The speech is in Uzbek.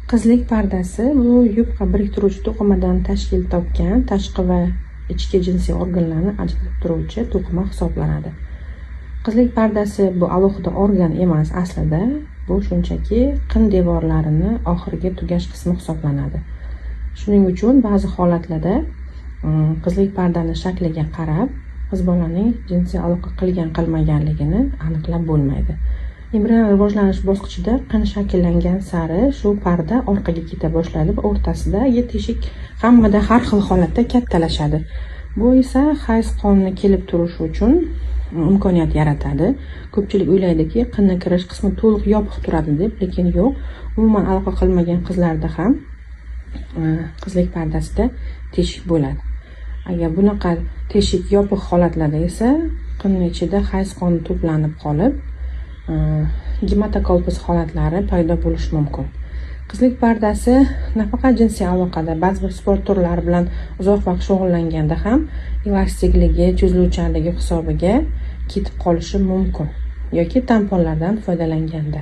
Qizlik pardasi bu yupqa biriktiruvchi to'qimadan tashkil topgan tashqi va ichki jinsiy organlarni ajratib turuvchi to'qima hisoblanadi. Qizlik pardasi bu alohida organ emas aslida, bu shunchaki qin devorlarini oxirgi tugash qismi hisoblanadi. Shuning uchun ba'zi holatlarda qizlik pardani shakliga qarab qiz bolaning jinsiy aloqa qilmaganligini aniqlab bo'lmaydi. Embrional rivojlanish bosqichida qin shakllangan sari shu parda orqaga keta boshlaydi va o'rtasidagi teshik hammada har xil holatda kattalashadi. Bu esa hayz qonini kelib turishi uchun imkoniyat yaratadi. Ko'pchilik o'ylaydiki, qinni kirish qismi to'liq yopiq turadi deb, lekin yo'q. Umuman aloqa qilmagan qizlarda ham qizlik pardasida teshik bo'ladi. Agar bunaqa teshik yopiq holatlarda esa qinning ichida hayz qoni to'planib qolib, gematokolpos holatlari paydo bo'lishi mumkin. Qizlik pardasi nafaqat jinsiy aloqada, ba'zi bir sport turlari bilan uzoq vaqt shug'ullanganda ham elastikligi, cho'ziluvchanligi hisobiga ketib qolishi mumkin yoki tamponlardan foydalanganda.